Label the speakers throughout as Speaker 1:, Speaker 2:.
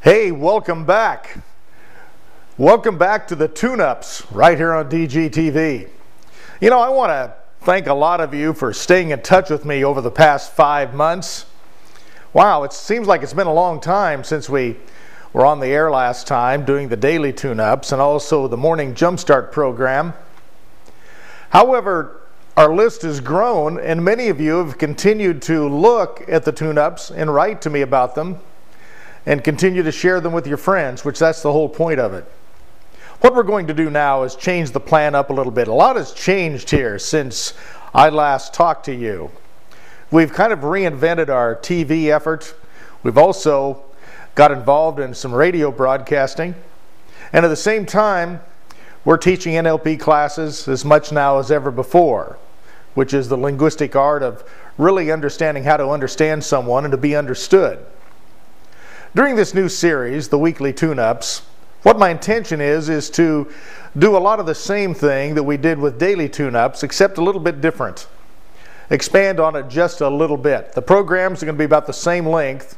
Speaker 1: Hey, welcome back. Welcome back to the Tune-Ups right here on DGTV. You know, I want to thank a lot of you for staying in touch with me over the past 5 months. Wow, it seems like it's been a long time since we were on the air last time doing the daily Tune-Ups and also the morning Jumpstart program. However, our list has grown and many of you have continued to look at the Tune-Ups and write to me about them and continue to share them with your friends, which that's the whole point of it. What we're going to do now is change the plan up a little bit. A lot has changed here since I last talked to you. We've kind of reinvented our TV effort. We've also got involved in some radio broadcasting. And at the same time, we're teaching NLP classes as much now as ever before, which is the linguistic art of really understanding how to understand someone and to be understood. During this new series, the weekly Tune-Ups, what my intention is to do a lot of the same thing that we did with daily Tune-Ups, except a little bit different. Expand on it just a little bit. The programs are going to be about the same length.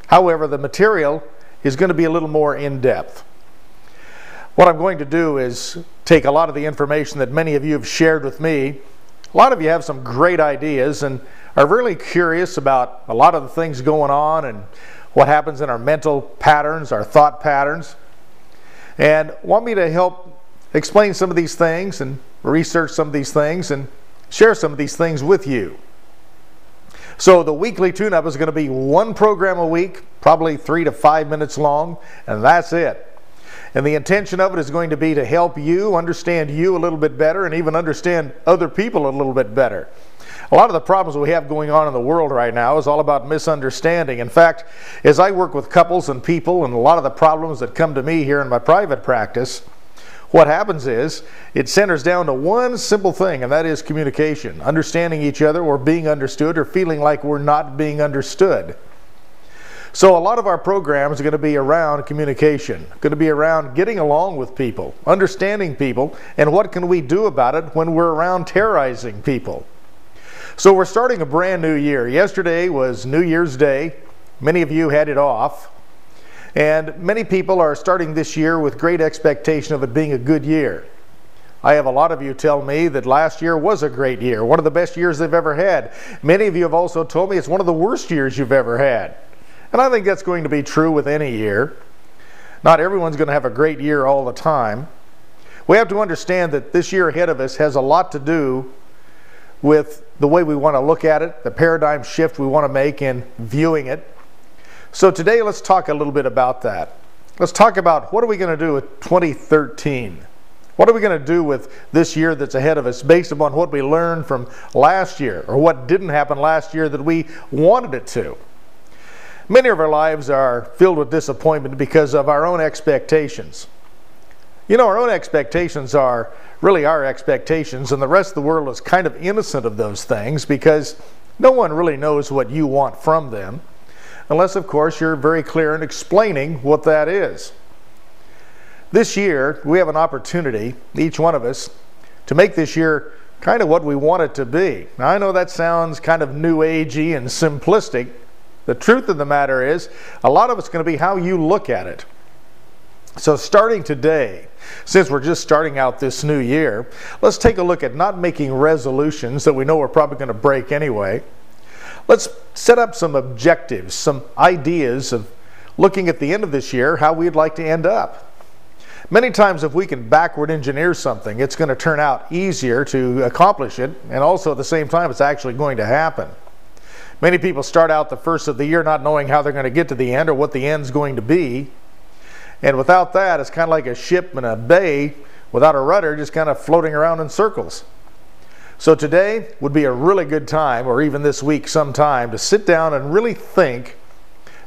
Speaker 1: However, the material is going to be a little more in-depth. What I'm going to do is take a lot of the information that many of you have shared with me. A lot of you have some great ideas and are really curious about a lot of the things going on and what happens in our mental patterns, our thought patterns, and want me to help explain some of these things and research some of these things and share some of these things with you. So the weekly Tune-Up is going to be one program a week, probably 3 to 5 minutes long, and that's it. And the intention of it is going to be to help you understand you a little bit better and even understand other people a little bit better. A lot of the problems we have going on in the world right now is all about misunderstanding. In fact, as I work with couples and people and a lot of the problems that come to me here in my private practice, what happens is it centers down to one simple thing, and that is communication. Understanding each other or being understood or feeling like we're not being understood. So a lot of our programs are going to be around communication, going to be around getting along with people, understanding people, and what can we do about it when we're around terrorizing people. So we're starting a brand new year. Yesterday was New Year's Day. Many of you had it off. And many people are starting this year with great expectation of it being a good year. I have a lot of you tell me that last year was a great year, one of the best years they've ever had. Many of you have also told me it's one of the worst years you've ever had. And I think that's going to be true with any year. Not everyone's going to have a great year all the time. We have to understand that this year ahead of us has a lot to do with the way we want to look at it, the paradigm shift we want to make in viewing it. So today let's talk a little bit about that. Let's talk about what are we going to do with 2013. What are we going to do with this year that's ahead of us based upon what we learned from last year or what didn't happen last year that we wanted it to. Many of our lives are filled with disappointment because of our own expectations. You know, our own expectations are really our expectations, and the rest of the world is kind of innocent of those things because no one really knows what you want from them, unless, of course, you're very clear in explaining what that is. This year, we have an opportunity, each one of us, to make this year kind of what we want it to be. Now, I know that sounds kind of new agey and simplistic. The truth of the matter is, a lot of it's going to be how you look at it. So starting today, since we're just starting out this new year, let's take a look at not making resolutions that we know we're probably going to break anyway. Let's set up some objectives, some ideas of looking at the end of this year, how we'd like to end up. Many times if we can backward engineer something, it's going to turn out easier to accomplish it, and also at the same time it's actually going to happen. Many people start out the first of the year not knowing how they're going to get to the end or what the end's going to be. And without that, it's kind of like a ship in a bay without a rudder, just kind of floating around in circles. So today would be a really good time, or even this week sometime, to sit down and really think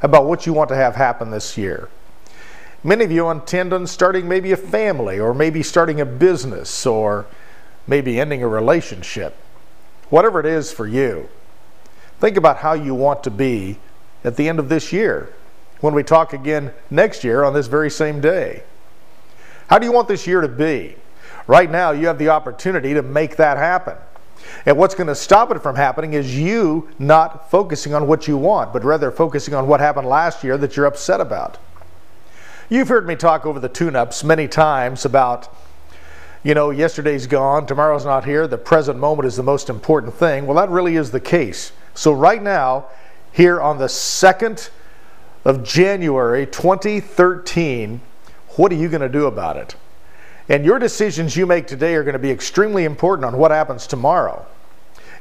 Speaker 1: about what you want to have happen this year. Many of you intend on starting maybe a family, or maybe starting a business, or maybe ending a relationship. Whatever it is for you, think about how you want to be at the end of this year, when we talk again next year on this very same day. How do you want this year to be? Right now, you have the opportunity to make that happen. And what's going to stop it from happening is you not focusing on what you want, but rather focusing on what happened last year that you're upset about. You've heard me talk over the tune-ups many times about, yesterday's gone, tomorrow's not here, the present moment is the most important thing. Well, that really is the case. So right now, here on the 2nd of January 2013, what are you going to do about it? And your decisions you make today are going to be extremely important on what happens tomorrow.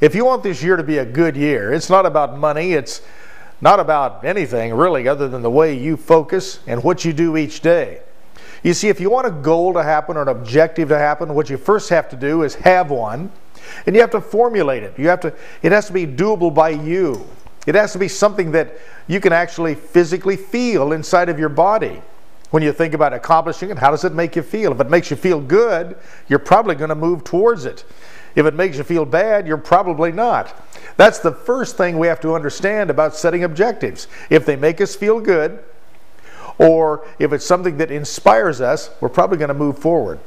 Speaker 1: If you want this year to be a good year, it's not about money, it's not about anything really other than the way you focus and what you do each day. You see, if you want a goal to happen or an objective to happen, what you first have to do is have one, and you have to formulate it. It has to be doable by you. It has to be something that you can actually physically feel inside of your body. When you think about accomplishing it, how does it make you feel? If it makes you feel good, you're probably going to move towards it. If it makes you feel bad, you're probably not. That's the first thing we have to understand about setting objectives. If they make us feel good, or if it's something that inspires us, we're probably going to move forward.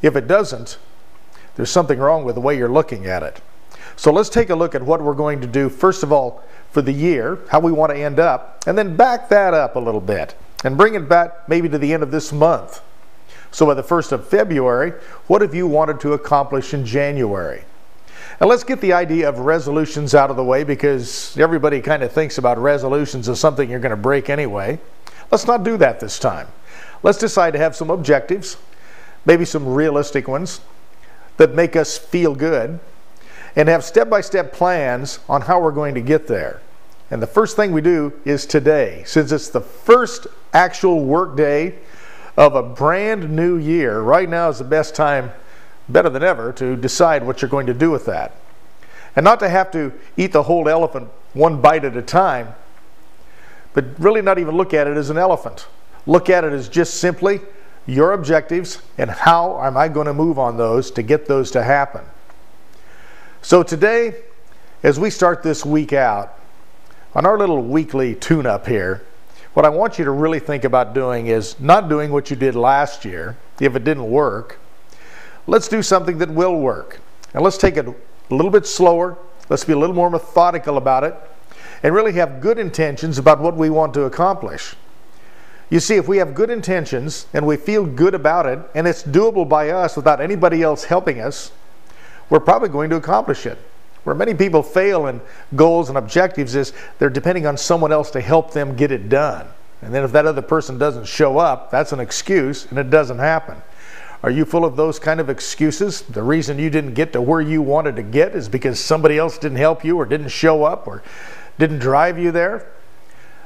Speaker 1: If it doesn't, there's something wrong with the way you're looking at it. So let's take a look at what we're going to do, first of all, for the year, how we want to end up, and then back that up a little bit and bring it back maybe to the end of this month. So by the 1st of February, what have you wanted to accomplish in January? And let's get the idea of resolutions out of the way, because everybody kind of thinks about resolutions as something you're going to break anyway. Let's not do that this time. Let's decide to have some objectives, maybe some realistic ones that make us feel good, and have step-by-step plans on how we're going to get there. And the first thing we do is today, since it's the first actual work day of a brand new year. Right now is the best time, better than ever, to decide what you're going to do with that. And not to have to eat the whole elephant one bite at a time, but really not even look at it as an elephant. Look at it as just simply your objectives and how am I going to move on those to get those to happen. So today, as we start this week out, on our little weekly tune-up here, what I want you to really think about doing is not doing what you did last year if it didn't work. Let's do something that will work. And let's take it a little bit slower. Let's be a little more methodical about it and really have good intentions about what we want to accomplish. You see, if we have good intentions and we feel good about it and it's doable by us without anybody else helping us, we're probably going to accomplish it. Where many people fail in goals and objectives is they're depending on someone else to help them get it done. And then if that other person doesn't show up, that's an excuse and it doesn't happen. Are you full of those kind of excuses? The reason you didn't get to where you wanted to get is because somebody else didn't help you or didn't show up or didn't drive you there?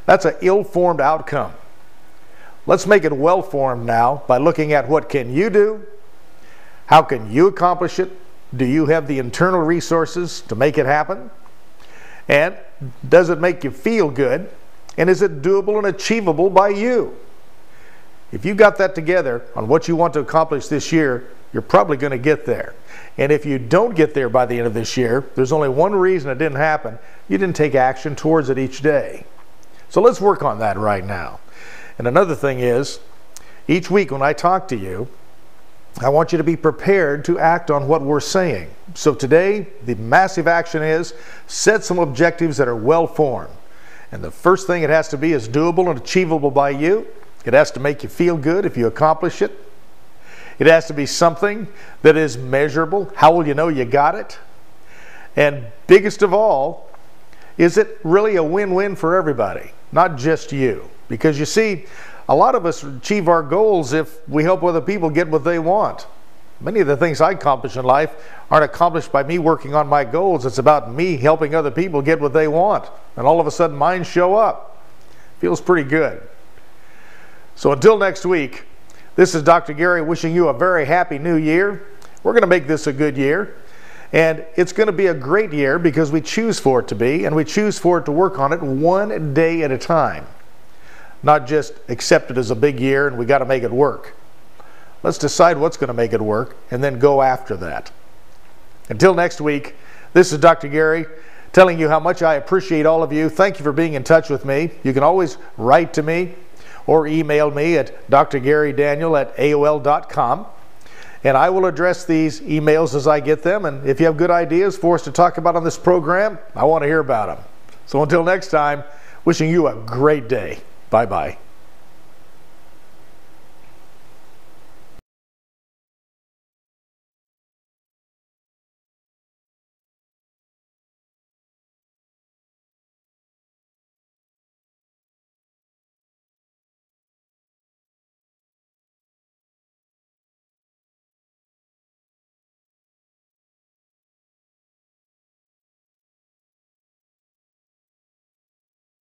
Speaker 1: That's an ill-formed outcome. Let's make it well-formed now by looking at what can you do? How can you accomplish it? Do you have the internal resources to make it happen? And does it make you feel good? And is it doable and achievable by you? If you got that together on what you want to accomplish this year, you're probably going to get there. And if you don't get there by the end of this year, there's only one reason it didn't happen. You didn't take action towards it each day. So let's work on that right now. And another thing is, each week when I talk to you, I want you to be prepared to act on what we're saying. So today, the massive action is set some objectives that are well formed. And the first thing it has to be is doable and achievable by you. It has to make you feel good if you accomplish it. It has to be something that is measurable. How will you know you got it? And biggest of all, is it really a win-win for everybody, not just you? Because you see, a lot of us achieve our goals if we help other people get what they want. Many of the things I accomplish in life aren't accomplished by me working on my goals. It's about me helping other people get what they want. And all of a sudden mine show up. Feels pretty good. So until next week, this is Dr. Gary wishing you a very happy new year. We're going to make this a good year. And it's going to be a great year because we choose for it to be, and we choose for it to work on it one day at a time. Not just accept it as a big year and we got to make it work. Let's decide what's going to make it work and then go after that. Until next week, this is Dr. Gary telling you how much I appreciate all of you. Thank you for being in touch with me. You can always write to me or email me at drgarydaniel@aol.com. And I will address these emails as I get them. And if you have good ideas for us to talk about on this program, I want to hear about them. So until next time, wishing you a great day. Bye-bye.